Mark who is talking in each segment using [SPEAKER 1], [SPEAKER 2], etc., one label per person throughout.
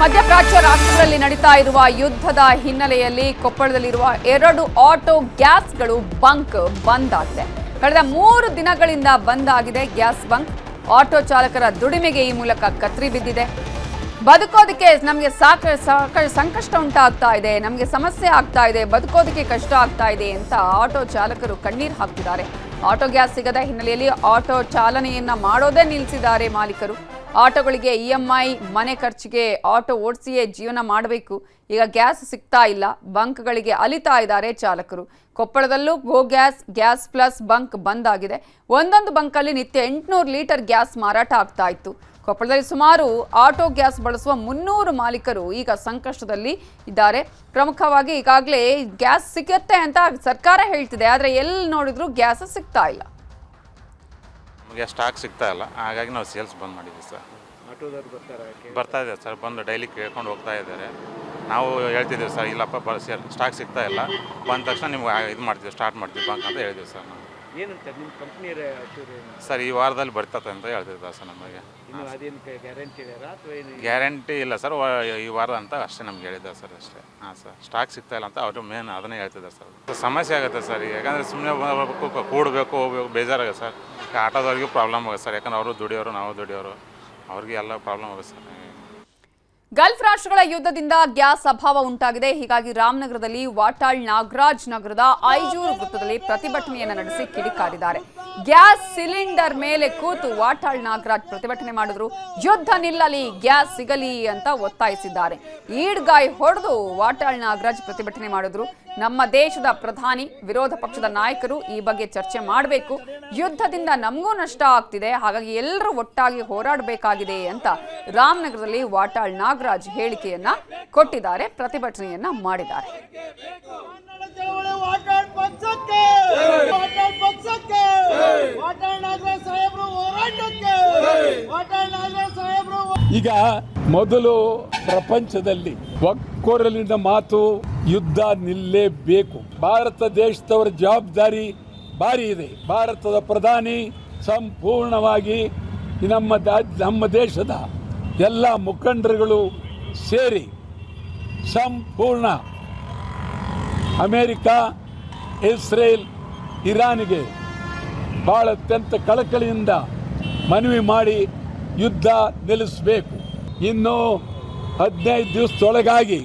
[SPEAKER 1] ಮಧ್ಯಪ್ರಾಚ್ಯ ರಾಷ್ಟ್ರಗಳಲ್ಲಿ ನಡೀತಾ ಇರುವ ಯುದ್ಧದ ಹಿನ್ನೆಲೆಯಲ್ಲಿ ಕೊಪ್ಪಳದಲ್ಲಿರುವ 2 ಆಟೋ ಗ್ಯಾಸ್ಗಳು ಬಂದ್ ಆಗಿದೆ. ಕಳೆದ 3 ದಿನಗಳಿಂದ ಬಂದ್ ಆಗಿದೆ ಗ್ಯಾಸ್ ಬಂಕ್. ಆಟೋ ಚಾಲಕರ ದುಡಿಮೆಗೆ ಈ ಮೂಲಕ ಕತ್ರಿ ಬಿದ್ದಿದೆ. ಬದುಕೋದಕ್ಕೆ ನಮಗೆ ಸಂಕಷ್ಟ ಉಂಟಾಗ್ತಾ ಇದೆ, ನಮಗೆ ಸಮಸ್ಯೆ ಆಗ್ತಾ ಇದೆ, ಬದುಕೋದಕ್ಕೆ ಕಷ್ಟ ಆಗ್ತಾ ಇದೆ ಅಂತ ಆಟೋ ಚಾಲಕರು ಕಣ್ಣೀರು ಹಾಕ್ತಿದ್ದಾರೆ. ಆಟೋ ಗ್ಯಾಸ್ ಸಿಗದ ಹಿನ್ನೆಲೆಯಲ್ಲಿ ಆಟೋ ಚಾಲನೆಯನ್ನ ಮಾಡೋದೇ ನಿಲ್ಲಿಸಿದ್ದಾರೆ ಮಾಲೀಕರು. ಆಟೋಗಳಿಗೆ EMI, ಮನೆ ಖರ್ಚಿಗೆ ಆಟೋ ಓಡಿಸಿಯೇ ಜೀವನ ಮಾಡಬೇಕು. ಈಗ ಗ್ಯಾಸ್ ಸಿಗ್ತಾ ಇಲ್ಲ, ಬಂಕ್ಗಳಿಗೆ ಅಲಿತಾ ಇದ್ದಾರೆ ಚಾಲಕರು. ಕೊಪ್ಪಳದಲ್ಲೂ ಗೋ ಗ್ಯಾಸ್ ಪ್ಲಸ್ ಬಂಕ್ ಬಂದ್ ಆಗಿದೆ. ಒಂದೊಂದು ಬಂಕಲ್ಲಿ ನಿತ್ಯ 800 ಲೀಟರ್ ಗ್ಯಾಸ್ ಮಾರಾಟ ಆಗ್ತಾ ಇತ್ತು. ಕೊಪ್ಪಳದಲ್ಲಿ ಸುಮಾರು ಆಟೋ ಗ್ಯಾಸ್ ಬಳಸುವ 300 ಮಾಲೀಕರು ಈಗ ಸಂಕಷ್ಟದಲ್ಲಿ ಇದ್ದಾರೆ. ಪ್ರಮುಖವಾಗಿ ಈಗಾಗಲೇ ಗ್ಯಾಸ್ ಸಿಗುತ್ತೆ ಅಂತ ಸರ್ಕಾರ ಹೇಳ್ತಿದೆ, ಆದರೆ ಎಲ್ಲಿ ನೋಡಿದ್ರು ಗ್ಯಾಸ್ ಸಿಗ್ತಾ ಇಲ್ಲ.
[SPEAKER 2] ನಮಗೆ ಸ್ಟಾಕ್ ಸಿಗ್ತಾ ಇಲ್ಲ, ಹಾಗಾಗಿ ನಾವು ಸೇಲ್ಸ್ ಬಂದ್ ಮಾಡಿದ್ವಿ ಸರ್.
[SPEAKER 3] ಆಟೋದವ್ರು
[SPEAKER 2] ಬರ್ತಾ ಇದೆ ಸರ್, ಬಂದು ಡೈಲಿ ಕೇಳ್ಕೊಂಡು ಹೋಗ್ತಾ ಇದ್ದಾರೆ. ನಾವು ಹೇಳ್ತಿದ್ದೀವಿ ಸರ್, ಇಲ್ಲಪ್ಪ ಸ್ಟಾಕ್ ಸಿಗ್ತಾ ಇಲ್ಲ, ಬಂದ ತಕ್ಷಣ ನಿಮ್ಗೆ ಇದು ಮಾಡ್ತೀವಿ, ಸ್ಟಾರ್ಟ್ ಮಾಡ್ತೀವಿ ಬಂಕ್ ಅಂತ ಹೇಳಿದ್ವಿ ಸರ್. ನಾವು
[SPEAKER 3] ಏನಂತ ನಿಮ್ಮ ಕಂಪ್ನಿ
[SPEAKER 2] ಸರ್ ಈ ವಾರದಲ್ಲಿ ಬರ್ತದೆ ಅಂತ ಹೇಳ್ತಿದ್ದೆ ಸರ್ ನಮಗೆ.
[SPEAKER 3] ಇನ್ನು ಅದೇನು ಗ್ಯಾರಂಟಿ ಇದೆಯಾ ಅಥವಾ ಏನು?
[SPEAKER 2] ಗ್ಯಾರಂಟಿ ಇಲ್ಲ ಸರ್, ಈ ವಾರ ಅಂತ ಅಷ್ಟೇ ನಮ್ಗೆ ಹೇಳಿದ್ದಾರೆ ಸರ್ ಅಷ್ಟೇ. ಹಾಂ ಸರ್, ಸ್ಟಾಕ್ ಸಿಗ್ತಾ ಇಲ್ಲ ಅಂತ ಅವರು ಮೇನ್ ಅದನ್ನೇ ಹೇಳ್ತಿದ್ದಾರೆ ಸರ್. ಸಮಸ್ಯೆ ಆಗುತ್ತೆ ಸರ್, ಯಾಕಂದರೆ ಸುಮ್ಮನೆ ಕೂಡಬೇಕು ಹೋಗ್ಬೇಕು ಬೇಜಾರಾಗುತ್ತೆ ಸರ್. ಆಟೋದವ್ರಿಗೂ ಪ್ರಾಬ್ಲಮ್ ಆಗುತ್ತೆ ಸರ್, ಯಾಕಂದ್ರೆ ಅವರು ದುಡಿಯೋರು ನಾವು ದುಡಿಯೋರು, ಅವ್ರಿಗೆ ಎಲ್ಲ ಪ್ರಾಬ್ಲಮ್ ಆಗುತ್ತೆ ಸರ್.
[SPEAKER 1] ಗಲ್ಫ್ ರಾಷ್ಟ್ರಗಳ ಯುದ್ಧದಿಂದ ಗ್ಯಾಸ್ ಅಭಾವ ಉಂಟಾಗಿದೆ. ಹೀಗಾಗಿ ರಾಮನಗರದಲ್ಲಿ ವಾಟಾಳ್ ನಾಗರಾಜ್ ನಗರದ ಐಜೂರು ವೃತ್ತದಲ್ಲಿ ಪ್ರತಿಭಟನೆಯನ್ನು ನಡೆಸಿ ಕಿಡಿಕಾರಿದ್ದಾರೆ. ಗ್ಯಾಸ್ ಸಿಲಿಂಡರ್ ಮೇಲೆ ಕೂತು ವಾಟಾಳ್ ನಾಗರಾಜ್ ಪ್ರತಿಭಟನೆ ಮಾಡಿದ್ರು. ಯುದ್ಧ ನಿಲ್ಲಲಿ, ಗ್ಯಾಸ್ ಸಿಗಲಿ ಅಂತ ಒತ್ತಾಯಿಸಿದ್ದಾರೆ. ಈಡ್ಗಾಯಿ ಹೊಡೆದು ವಾಟಾಳ್ ನಾಗರಾಜ್ ಪ್ರತಿಭಟನೆ ಮಾಡಿದ್ರು. ನಮ್ಮ ದೇಶದ ಪ್ರಧಾನಿ, ವಿರೋಧ ಪಕ್ಷದ ನಾಯಕರು ಈ ಬಗ್ಗೆ ಚರ್ಚೆ ಮಾಡಬೇಕು. ಯುದ್ಧದಿಂದ ನಮಗೂ ನಷ್ಟ ಆಗ್ತಿದೆ, ಹಾಗಾಗಿ ಎಲ್ಲರೂ ಒಟ್ಟಾಗಿ ಹೋರಾಡಬೇಕಾಗಿದೆ ಅಂತ ರಾಮನಗರದಲ್ಲಿ ವಾಟಾಳ್ ನಾಗರಾಜ್ ಹೇಳಿಕೆಯನ್ನ ಕೊಟ್ಟಿದ್ದಾರೆ, ಪ್ರತಿಭಟನೆಯನ್ನ ಮಾಡಿದ್ದಾರೆ.
[SPEAKER 4] ಈಗ ಮೊದಲು ಪ್ರಪಂಚದಲ್ಲಿ ಒಕ್ಕೊರಲಿನ ಮಾತು ಯುದ್ಧ ನಿಲ್ಲೇಬೇಕು. ಭಾರತ ದೇಶದವರ ಜವಾಬ್ದಾರಿ ಇದೆ. ಭಾರತದ ಪ್ರಧಾನಿ ಸಂಪೂರ್ಣವಾಗಿ ನಮ್ಮ ದೇಶದ ಎಲ್ಲ ಮುಖಂಡರುಗಳು ಸೇರಿ ಸಂಪೂರ್ಣ ಅಮೇರಿಕ, ಇಸ್ರೇಲ್, ಇರಾನ್ಗೆ ಭಾಳ ಅತ್ಯಂತ ಕಳಕಳಿಯಿಂದ ಮನವಿ ಮಾಡಿ ಯುದ್ಧ ನಿಲ್ಲಿಸಬೇಕು. ಇನ್ನು 15 ದಿವಸದೊಳಗಾಗಿ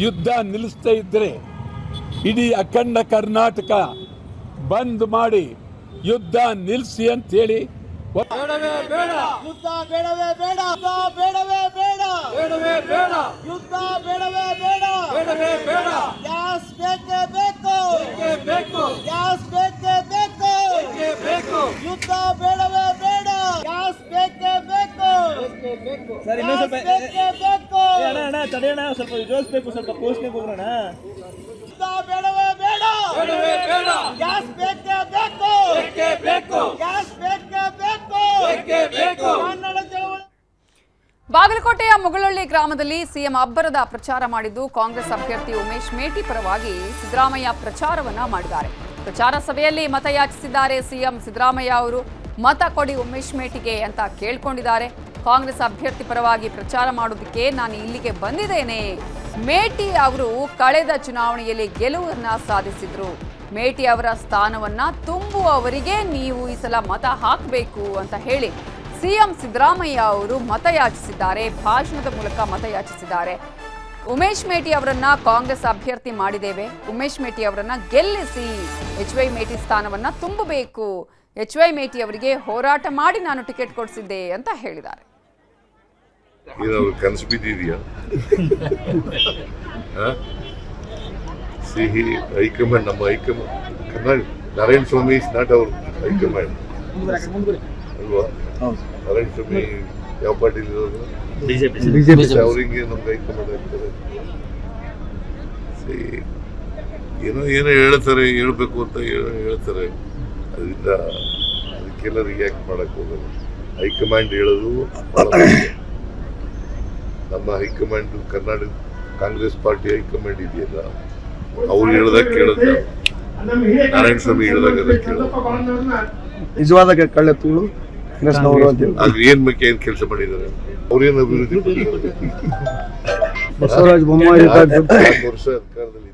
[SPEAKER 4] ಯುದ್ಧ ನಿಲ್ಲಿಸ್ತಾ ಇದ್ದರೆ ಇಡೀ ಅಖಂಡ ಕರ್ನಾಟಕ ಬಂದ್ ಮಾಡಿ ಯುದ್ಧ ನಿಲ್ಲಿಸಿ ಅಂತೇಳಿ
[SPEAKER 5] ಬೇಡವೇ ಬೇಡ ಯುದ್ಧ, ಬೇಡವೇ ಬೇಡ ಬೇಡವೇ ಬೇಡ ಬೇಡವೇ ಬೇಡ ಯುದ್ಧ, ಬೇಡವೇ ಬೇಡ ಬೇಡವೇ ಬೇಡ ಗ್ಯಾಸ್ ಬೇಕೇ ಬೇಕು ಬೇಕು ಗ್ಯಾಸ್ ಬೇಕೇ ಬೇಕು ಬೇಕು ಯುದ್ಧ, ಬೇಡವೇ ಬೇಡ ಗ್ಯಾಸ್ ಬೇಕೇ ಬೇಕು ಬೇಕು
[SPEAKER 3] ಸರ್ ಇನ್ನೊಂದು ಸ್ವಲ್ಪ
[SPEAKER 5] ಬೇಕೇ ಬೇಕು
[SPEAKER 3] ಅಣ್ಣ ತಡೆಯೋಣ, ಸ್ವಲ್ಪ ಜೋಡಿಸ್ಬೇಕು, ಸ್ವಲ್ಪ ಪೋಸ್ಟ್ಗೆ ಹೋಗೋಣ.
[SPEAKER 5] ಯುದ್ಧ, ಬೇಡವೇ ಬೇಡ ಬೇಡವೇ ಬೇಡ ಗ್ಯಾಸ್ ಬೇಕೇ ಬೇಕು ಬೇಕು ಗ್ಯಾಸ್ ಬೇಕೇ ಬೇಕು ಬೇಕು ಕನ್ನಡ ಚಳವಳಿ.
[SPEAKER 1] ಬಾಗಲಕೋಟೆಯ ಮುಗಳಹಳ್ಳಿ ಗ್ರಾಮದಲ್ಲಿ ಸಿಎಂ ಅಬ್ಬರದ ಪ್ರಚಾರ ಮಾಡಿದ್ದು ಕಾಂಗ್ರೆಸ್ ಅಭ್ಯರ್ಥಿ ಉಮೇಶ್ ಮೇಟಿ ಪರವಾಗಿ ಸಿದ್ದರಾಮಯ್ಯ ಪ್ರಚಾರವನ್ನ ಮಾಡಿದ್ದಾರೆ. ಪ್ರಚಾರ ಸಭೆಯಲ್ಲಿ ಮತ ಯಾಚಿಸಿದ್ದಾರೆ ಸಿಎಂ ಸಿದ್ದರಾಮಯ್ಯ ಅವರು. ಮತ ಕೊಡಿ ಉಮೇಶ್ ಮೇಟಿಗೆ ಅಂತ ಕೇಳ್ಕೊಂಡಿದ್ದಾರೆ. ಕಾಂಗ್ರೆಸ್ ಅಭ್ಯರ್ಥಿ ಪರವಾಗಿ ಪ್ರಚಾರ ಮಾಡೋದಕ್ಕೆ ನಾನು ಇಲ್ಲಿಗೆ ಬಂದಿದ್ದೇನೆ. ಮೇಟಿ ಅವರು ಕಳೆದ ಚುನಾವಣೆಯಲ್ಲಿ ಗೆಲುವನ್ನ ಸಾಧಿಸಿದ್ರು. ಮೇಟಿ ಅವರ ಸ್ಥಾನವನ್ನ ತುಂಬುವವರಿಗೆ ನೀವು ಈ ಸಲ ಮತ ಹಾಕಬೇಕು ಅಂತ ಹೇಳಿ ಸಿಎಂ ಸಿದ್ದರಾಮಯ್ಯ ಅವರು ಮತಯಾಚಿಸಿದ್ದಾರೆ. ಭಾಷಣದ ಮೂಲಕ ಮತಯಾಚಿಸಿದ್ದಾರೆ. ಉಮೇಶ್ ಮೇಟಿ ಅವರನ್ನ ಕಾಂಗ್ರೆಸ್ ಅಭ್ಯರ್ಥಿ ಮಾಡಿದ್ದೇವೆ, ಉಮೇಶ್ ಮೇಟಿ ಅವರನ್ನ ಗೆಲ್ಲಿಸಿ, HY ಮೇಟಿ ಸ್ಥಾನವನ್ನ ತುಂಬಬೇಕು, HY ಮೇಟಿ ಅವರಿಗೆ ಹೋರಾಟ ಮಾಡಿ ನಾನು ಟಿಕೆಟ್ ಕೊಡಿಸಿದ್ದೆ ಅಂತ ಹೇಳಿದ್ದಾರೆ.
[SPEAKER 6] ಕನಸು ಬಿದ್ದಿದೆಯಾ? ಹೈಕಮಾಂಡ್, ನಮ್ಮ high command Narayana Swamy is not our high command ಅಲ್ವಾ? ನಾರಾಯಣ ಸ್ವಾಮಿ ಯಾವ ಪಾರ್ಟಿಲಿ ಇರೋದು? ಬಿಜೆಪಿ. ಅವ್ರಿಗೆ ನಮ್ಗೆ ಹೈಕಮಾಂಡ್ ಆಗ್ತಾರೆ. ಏನೋ ಹೇಳ್ತಾರೆ, ಹೇಳ್ಬೇಕು ಅಂತ ಹೇಳ್ತಾರೆ. ಅದರಿಂದ ಅದಕ್ಕೆಲ್ಲ ರಿಯಾಕ್ಟ್ ಮಾಡಕ್ ಹೋಗಲ್ಲ. ಹೈಕಮಾಂಡ್ ಹೇಳೋದು ಬಹಳ ಮುಖ್ಯ. ನಮ್ಮ high command Karnataka Congress party high command ಇದೆಯಲ್ಲ, ಅವ್ರು ಹೇಳ್ದಾಗ ಕೇಳೋದು, ನಾರಾಯಣ ಸ್ವಾಮಿ ಹೇಳಿದಾಗ ಕೇಳೋದು.
[SPEAKER 7] ನಿಜವಾದ ಕಳ್ಳೆತ್ತುಗಳು
[SPEAKER 6] ಏನ್ ಕೆಲಸ ಮಾಡಿದ್ದಾರೆ? ಅವ್ರೇನು ಅಭಿವೃದ್ಧಿ
[SPEAKER 7] ಬಸವರಾಜ ಬೊಮ್ಮಾಯಿ
[SPEAKER 6] 4 ವರ್ಷ ಅಧಿಕಾರದಲ್ಲಿ